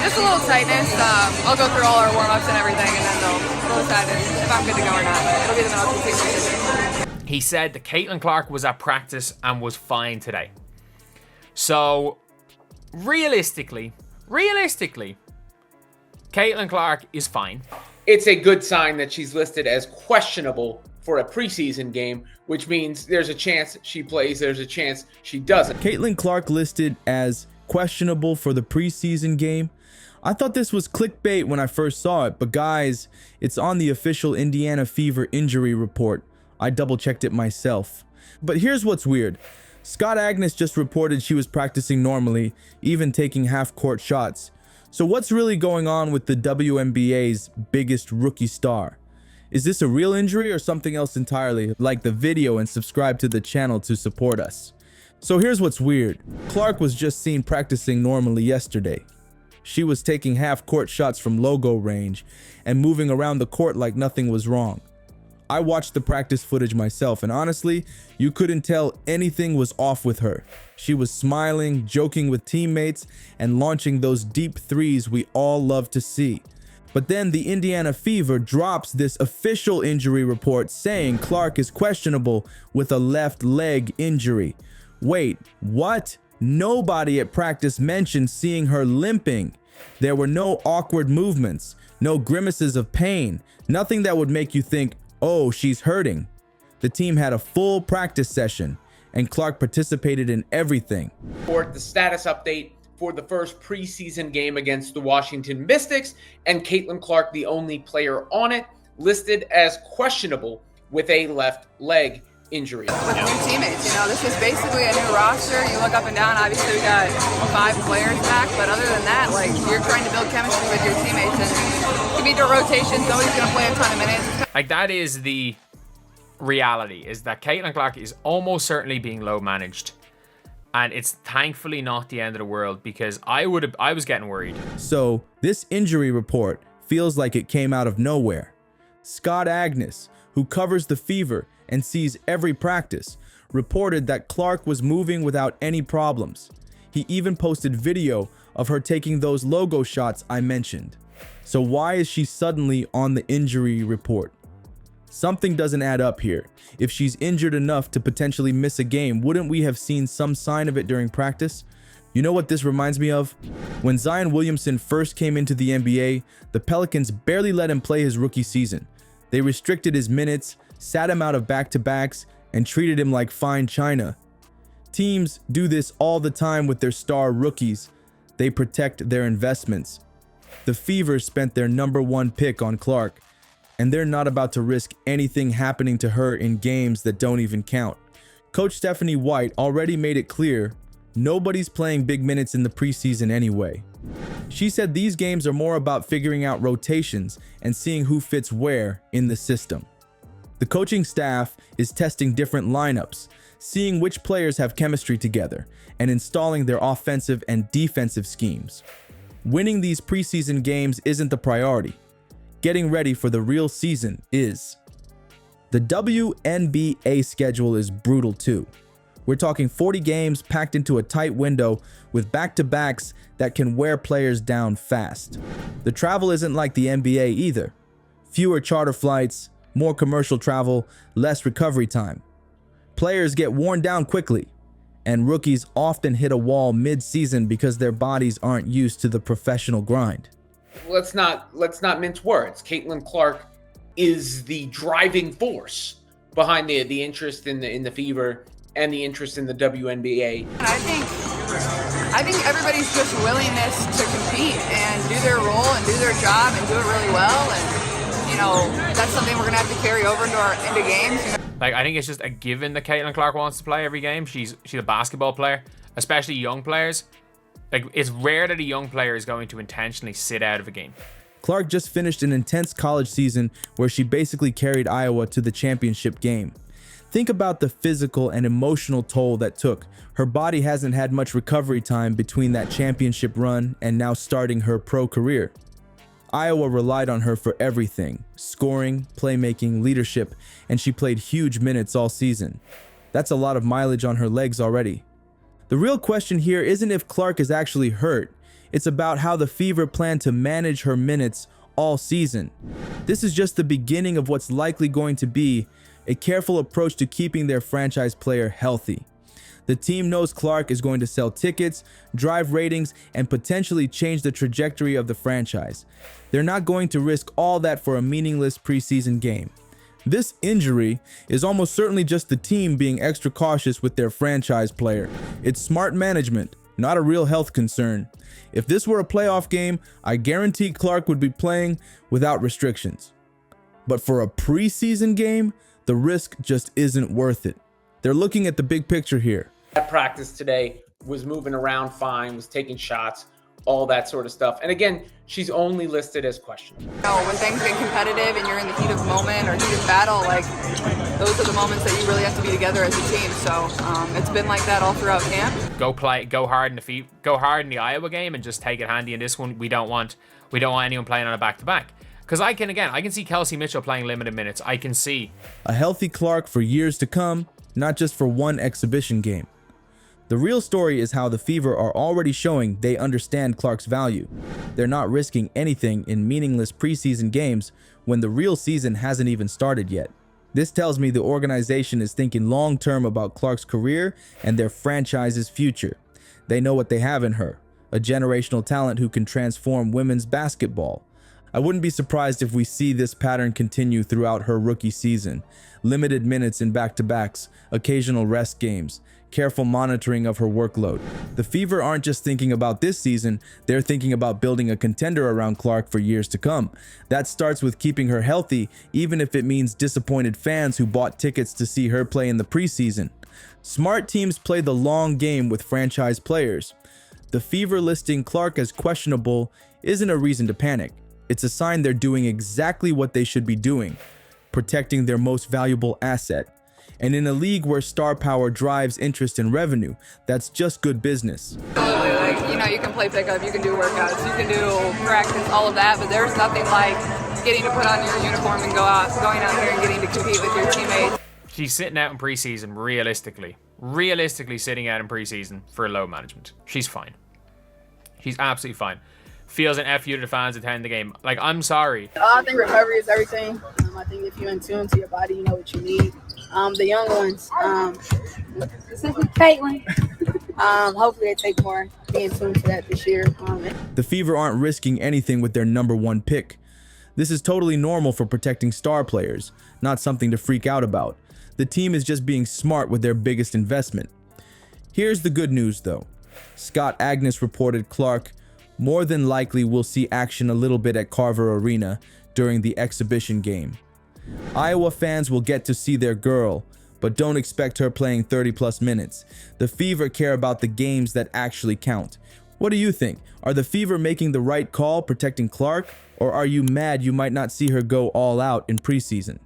Just a little tightness. I'll go through all our warm-ups and everything, and then they'll decide if I'm good to go or not. It'll be the medical team's decision. He said that Caitlin Clark was at practice and was fine today. So, realistically, Caitlin Clark is fine. It's a good sign that she's listed as questionable for a preseason game, which means there's a chance she plays, there's a chance she doesn't. Caitlin Clark listed as questionable for the preseason game. I thought this was clickbait when I first saw it, but guys, it's on the official Indiana Fever injury report. I double checked it myself. But here's what's weird. Scott Agnes just reported she was practicing normally, even taking half-court shots. So what's really going on with the WNBA's biggest rookie star? Is this a real injury or something else entirely? Like the video and subscribe to the channel to support us. So here's what's weird. Clark was just seen practicing normally yesterday. She was taking half-court shots from logo range and moving around the court like nothing was wrong. I watched the practice footage myself, and honestly, you couldn't tell anything was off with her. She was smiling, joking with teammates, and launching those deep threes we all love to see. But then the Indiana Fever drops this official injury report saying Clark is questionable with a left leg injury. Wait, what? Nobody at practice mentioned seeing her limping. There were no awkward movements, no grimaces of pain, nothing that would make you think, oh, she's hurting. The team had a full practice session, and Clark participated in everything. For the status update for the first preseason game against the Washington Mystics, and Caitlin Clark, the only player on it, listed as questionable with a left leg injury. With new teammates, this is basically a new roster. You look up and down, obviously we got 5 players back, but other than that, you're trying to build chemistry with your teammates, and you need to rotations. Nobody's going to play a ton of minutes. That is the reality, is that Caitlin Clark is almost certainly being low managed. And it's thankfully not the end of the world, because I was getting worried. So this injury report feels like it came out of nowhere. Scott Agnes, who covers the Fever and sees every practice, reported that Clark was moving without any problems. He even posted video of her taking those logo shots I mentioned. So why is she suddenly on the injury report? Something doesn't add up here. If she's injured enough to potentially miss a game, wouldn't we have seen some sign of it during practice? You know what this reminds me of? When Zion Williamson first came into the NBA, the Pelicans barely let him play his rookie season. They restricted his minutes, sat him out of back-to-backs, and treated him like fine china. Teams do this all the time with their star rookies. They protect their investments. The Fever spent their #1 pick on Clark, and they're not about to risk anything happening to her in games that don't even count. Coach Stephanie White already made it clear nobody's playing big minutes in the preseason anyway. She said these games are more about figuring out rotations and seeing who fits where in the system. The coaching staff is testing different lineups, seeing which players have chemistry together, and installing their offensive and defensive schemes. Winning these preseason games isn't the priority. Getting ready for the real season is. The WNBA schedule is brutal too. We're talking 40 games packed into a tight window with back-to-backs that can wear players down fast. The travel isn't like the NBA either. Fewer charter flights, more commercial travel, less recovery time. Players get worn down quickly, and rookies often hit a wall mid-season because their bodies aren't used to the professional grind. Let's not mince words. Caitlin Clark is the driving force behind the interest in the Fever and the interest in the WNBA. And I think everybody's just willingness to compete and do their role and do their job and do it really well. And, that's something we're going to have to carry over into games. I think it's just a given that Caitlin Clark wants to play every game. She's a basketball player, especially young players. It's rare that a young player is going to intentionally sit out of a game. Clark just finished an intense college season where she basically carried Iowa to the championship game. Think about the physical and emotional toll that took. Her body hasn't had much recovery time between that championship run and now starting her pro career. Iowa relied on her for everything: scoring, playmaking, leadership, and she played huge minutes all season. That's a lot of mileage on her legs already. The real question here isn't if Clark is actually hurt, It's about how the Fever plan to manage her minutes all season. This is just the beginning of what's likely going to be a careful approach to keeping their franchise player healthy. The team knows Clark is going to sell tickets, drive ratings, and potentially change the trajectory of the franchise. They're not going to risk all that for a meaningless preseason game. This injury is almost certainly just the team being extra cautious with their franchise player. It's smart management, not a real health concern. If this were a playoff game, I guarantee Clark would be playing without restrictions. But for a preseason game, the risk just isn't worth it. They're looking at the big picture here. At practice today, was moving around fine, was taking shots, all that sort of stuff. And again, she's only listed as questionable. When things get competitive and you're in the heat of the moment or heat of battle, like those are the moments that you really have to be together as a team. So it's been like that all throughout camp. Go hard in the Iowa game and just take it handy in this one. We don't want anyone playing on a back-to-back. Because I can see Kelsey Mitchell playing limited minutes. I can see a healthy Clark for years to come, not just for one exhibition game. The real story is how the Fever are already showing they understand Clark's value. They're not risking anything in meaningless preseason games when the real season hasn't even started yet. This tells me the organization is thinking long-term about Clark's career and their franchise's future. They know what they have in her, a generational talent who can transform women's basketball. I wouldn't be surprised if we see this pattern continue throughout her rookie season. Limited minutes in back-to-backs, occasional rest games, careful monitoring of her workload. The Fever aren't just thinking about this season, they're thinking about building a contender around Clark for years to come. That starts with keeping her healthy, even if it means disappointed fans who bought tickets to see her play in the preseason. Smart teams play the long game with franchise players. The Fever listing Clark as questionable isn't a reason to panic. It's a sign they're doing exactly what they should be doing, protecting their most valuable asset. And in a league where star power drives interest and revenue, that's just good business. Absolutely. Like, you can play pickup, you can do workouts, you can do practice, all of that, but there's nothing like getting to put on your uniform and going out here and getting to compete with your teammates. she's sitting out in preseason realistically sitting out in preseason for low management. She's fine. She's absolutely fine. Feels an FU to the fans attend the game. Like, I'm sorry. I think recovery is everything. I think if you're in tune to your body, you know what you need. The young ones, specifically Caitlin, hopefully they take more being tuned to that this year. The Fever aren't risking anything with their #1 pick. This is totally normal for protecting star players, not something to freak out about. The team is just being smart with their biggest investment. Here's the good news though. Scott Agnes reported Clark more than likely will see action a little bit at Carver Arena during the exhibition game. Iowa fans will get to see their girl, but don't expect her playing 30+ minutes. The Fever care about the games that actually count. What do you think? Are the Fever making the right call protecting Clark, or are you mad you might not see her go all out in preseason?